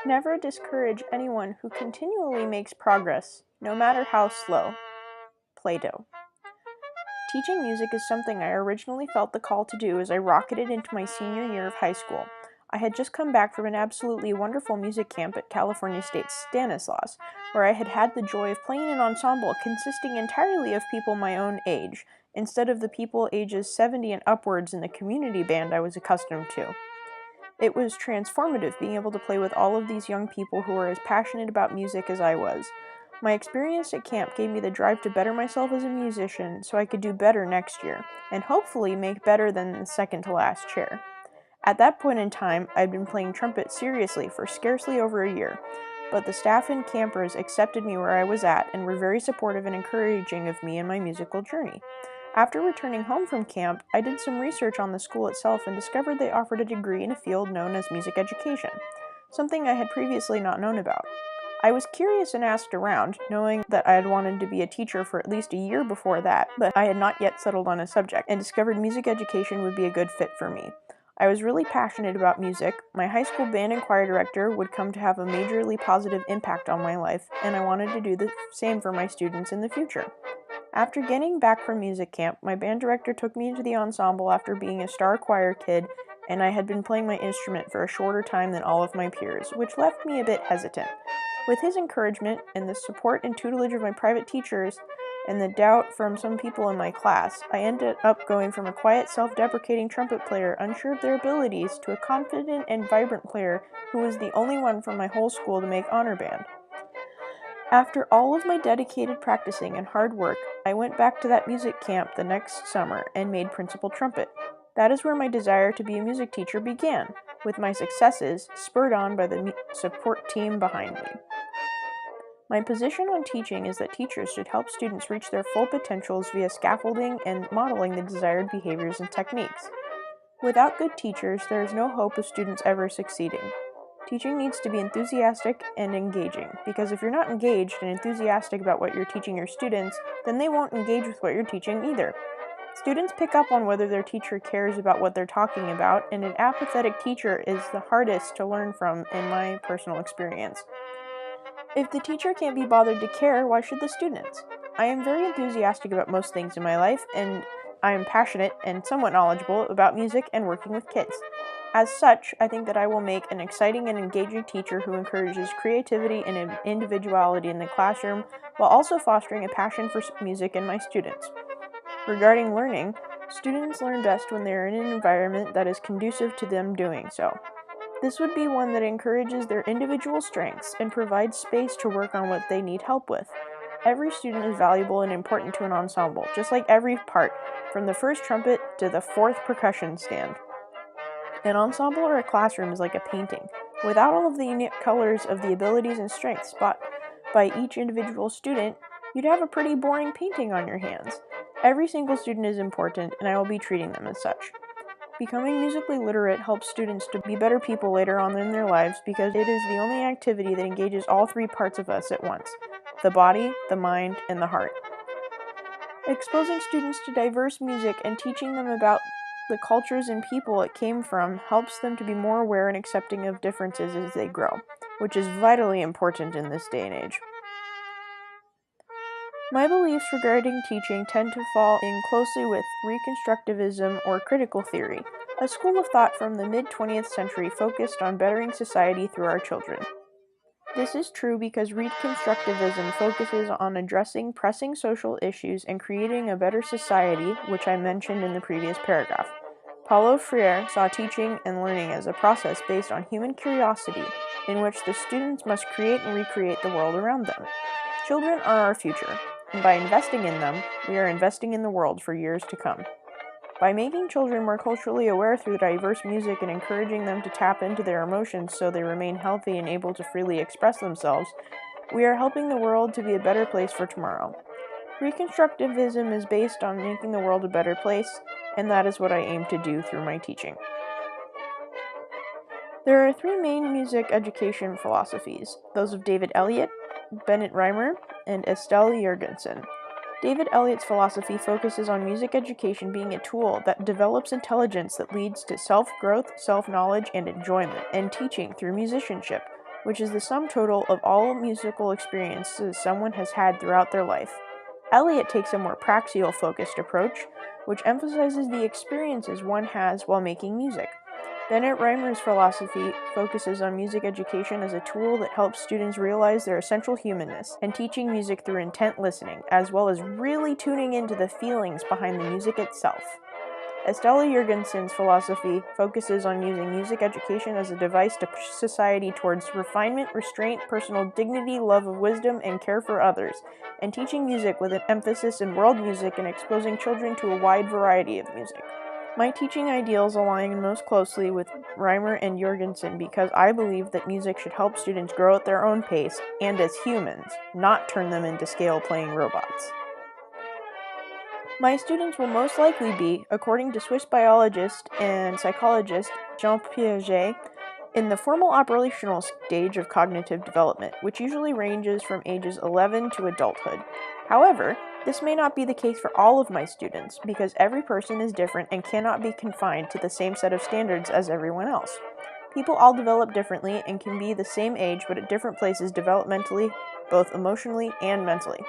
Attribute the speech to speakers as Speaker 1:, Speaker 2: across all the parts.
Speaker 1: Never discourage anyone who continually makes progress, no matter how slow. Plato. Teaching music is something I originally felt the call to do as I rocketed into my senior year of high school. I had just come back from an absolutely wonderful music camp at California State Stanislaus, where I had had the joy of playing an ensemble consisting entirely of people my own age, instead of the people ages 70 and upwards in the community band I was accustomed to. It was transformative being able to play with all of these young people who were as passionate about music as I was. My experience at camp gave me the drive to better myself as a musician so I could do better next year, and hopefully make better than the second to last chair. At that point in time, I'd been playing trumpet seriously for scarcely over a year, but the staff and campers accepted me where I was at and were very supportive and encouraging of me in my musical journey. After returning home from camp, I did some research on the school itself and discovered they offered a degree in a field known as music education, something I had previously not known about. I was curious and asked around, knowing that I had wanted to be a teacher for at least a year before that, but I had not yet settled on a subject, and discovered music education would be a good fit for me. I was really passionate about music, my high school band and choir director would come to have a majorly positive impact on my life, and I wanted to do the same for my students in the future. After getting back from music camp, my band director took me into the ensemble after being a star choir kid, and I had been playing my instrument for a shorter time than all of my peers, which left me a bit hesitant. With his encouragement, and the support and tutelage of my private teachers, and the doubt from some people in my class, I ended up going from a quiet, self-deprecating trumpet player unsure of their abilities to a confident and vibrant player who was the only one from my whole school to make honor band. After all of my dedicated practicing and hard work, I went back to that music camp the next summer and made principal trumpet. That is where my desire to be a music teacher began, with my successes spurred on by the support team behind me. My position on teaching is that teachers should help students reach their full potentials via scaffolding and modeling the desired behaviors and techniques. Without good teachers, there is no hope of students ever succeeding. Teaching needs to be enthusiastic and engaging, because if you're not engaged and enthusiastic about what you're teaching your students, then they won't engage with what you're teaching either. Students pick up on whether their teacher cares about what they're talking about, and an apathetic teacher is the hardest to learn from in my personal experience. If the teacher can't be bothered to care, why should the students? I am very enthusiastic about most things in my life, and I am passionate and somewhat knowledgeable about music and working with kids. As such, I think that I will make an exciting and engaging teacher who encourages creativity and individuality in the classroom, while also fostering a passion for music in my students. Regarding learning, students learn best when they are in an environment that is conducive to them doing so. This would be one that encourages their individual strengths and provides space to work on what they need help with. Every student is valuable and important to an ensemble, just like every part, from the first trumpet to the fourth percussion stand. An ensemble or a classroom is like a painting. Without all of the unique colors of the abilities and strengths spot by each individual student, you'd have a pretty boring painting on your hands. Every single student is important, and I will be treating them as such. Becoming musically literate helps students to be better people later on in their lives because it is the only activity that engages all three parts of us at once: the body, the mind, and the heart. Exposing students to diverse music and teaching them about the cultures and people it came from helps them to be more aware and accepting of differences as they grow, which is vitally important in this day and age. My beliefs regarding teaching tend to fall in closely with Reconstructivism or critical theory, a school of thought from the mid-20th century focused on bettering society through our children. This is true because Reconstructivism focuses on addressing pressing social issues and creating a better society, which I mentioned in the previous paragraph. Paulo Freire saw teaching and learning as a process based on human curiosity, in which the students must create and recreate the world around them. Children are our future, and by investing in them, we are investing in the world for years to come. By making children more culturally aware through diverse music and encouraging them to tap into their emotions so they remain healthy and able to freely express themselves, we are helping the world to be a better place for tomorrow. Reconstructivism is based on making the world a better place, and that is what I aim to do through my teaching. There are three main music education philosophies, those of David Elliott, Bennett Reimer, and Estelle Jurgensen. David Elliott's philosophy focuses on music education being a tool that develops intelligence that leads to self-growth, self-knowledge, and enjoyment, and teaching through musicianship. which is the sum total of all musical experiences someone has had throughout their life. Eliot takes a more praxial-focused approach, which emphasizes the experiences one has while making music. Bennett Reimer's philosophy focuses on music education as a tool that helps students realize their essential humanness and teaching music through intent listening, as well as really tuning into the feelings behind the music itself. Estella Jurgensen's philosophy focuses on using music education as a device to push society towards refinement, restraint, personal dignity, love of wisdom, and care for others, and teaching music with an emphasis in world music and exposing children to a wide variety of music. My teaching ideals align most closely with Reimer and Jurgensen because I believe that music should help students grow at their own pace and as humans, not turn them into scale-playing robots. My students will most likely be, according to Swiss biologist and psychologist Jean Piaget, in the formal operational stage of cognitive development, which usually ranges from ages 11 to adulthood. However, this may not be the case for all of my students, because every person is different and cannot be confined to the same set of standards as everyone else. People all develop differently and can be the same age but at different places developmentally, both emotionally and mentally.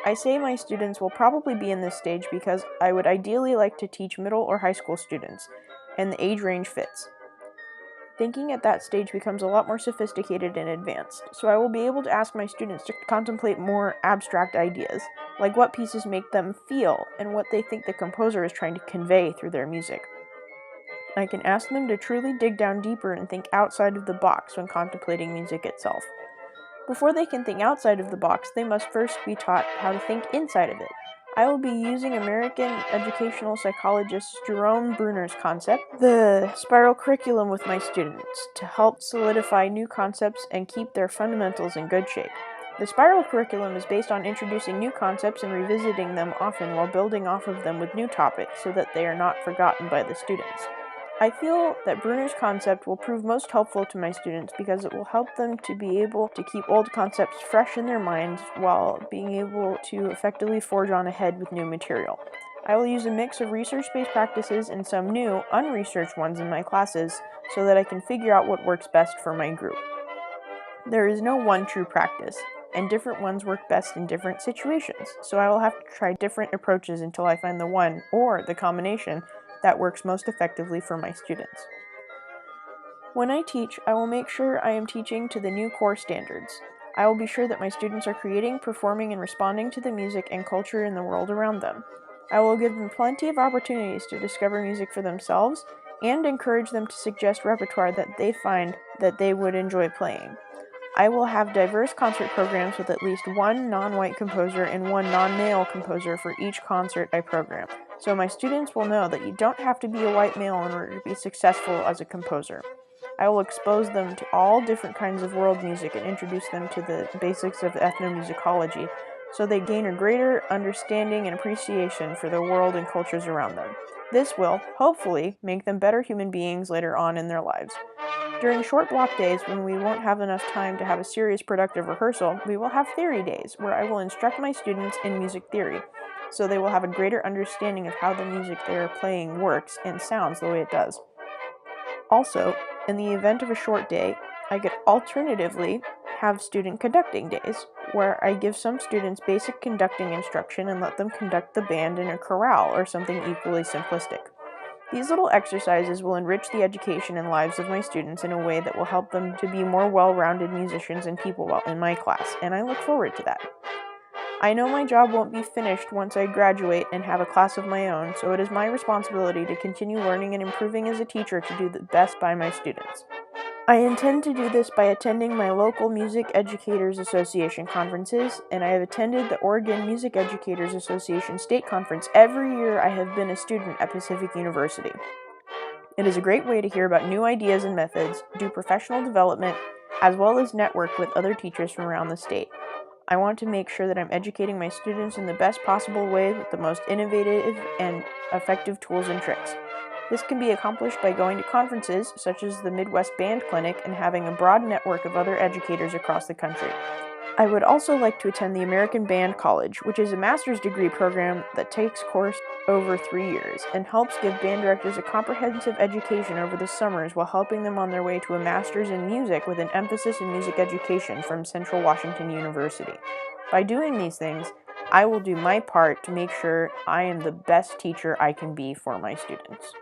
Speaker 1: I say my students will probably be in this stage because I would ideally like to teach middle or high school students, and the age range fits. Thinking at that stage becomes a lot more sophisticated and advanced, so I will be able to ask my students to contemplate more abstract ideas, like what pieces make them feel and what they think the composer is trying to convey through their music. I can ask them to truly dig down deeper and think outside of the box when contemplating music itself. Before they can think outside of the box, they must first be taught how to think inside of it. I will be using American educational psychologist Jerome Bruner's concept, the spiral curriculum, with my students to help solidify new concepts and keep their fundamentals in good shape. The spiral curriculum is based on introducing new concepts and revisiting them often while building off of them with new topics so that they are not forgotten by the students. I feel that Bruner's concept will prove most helpful to my students because it will help them to be able to keep old concepts fresh in their minds while being able to effectively forge on ahead with new material. I will use a mix of research-based practices and some new, unresearched ones in my classes so that I can figure out what works best for my group. There is no one true practice, and different ones work best in different situations, so I will have to try different approaches until I find the one, or the combination, that works most effectively for my students. When I teach, I will make sure I am teaching to the new core standards. I will be sure that my students are creating, performing, and responding to the music and culture in the world around them. I will give them plenty of opportunities to discover music for themselves and encourage them to suggest repertoire that they find that they would enjoy playing. I will have diverse concert programs with at least one non-white composer and one non-male composer for each concert I program, so my students will know that you don't have to be a white male in order to be successful as a composer. I will expose them to all different kinds of world music and introduce them to the basics of ethnomusicology, so they gain a greater understanding and appreciation for the world and cultures around them. This will, hopefully, make them better human beings later on in their lives. During short block days, when we won't have enough time to have a serious productive rehearsal, we will have theory days, where I will instruct my students in music theory, so they will have a greater understanding of how the music they are playing works and sounds the way it does. Also, in the event of a short day, I could alternatively have student conducting days, where I give some students basic conducting instruction and let them conduct the band in a chorale or something equally simplistic. These little exercises will enrich the education and lives of my students in a way that will help them to be more well-rounded musicians and people while in my class, and I look forward to that. I know my job won't be finished once I graduate and have a class of my own, so it is my responsibility to continue learning and improving as a teacher to do the best by my students. I intend to do this by attending my local Music Educators Association conferences, and I have attended the Oregon Music Educators Association State Conference every year I have been a student at Pacific University. It is a great way to hear about new ideas and methods, do professional development, as well as network with other teachers from around the state. I want to make sure that I'm educating my students in the best possible way with the most innovative and effective tools and tricks. This can be accomplished by going to conferences such as the Midwest Band Clinic and having a broad network of other educators across the country. I would also like to attend the American Band College, which is a master's degree program that takes course over 3 years and helps give band directors a comprehensive education over the summers while helping them on their way to a master's in music with an emphasis in music education from Central Washington University. By doing these things, I will do my part to make sure I am the best teacher I can be for my students.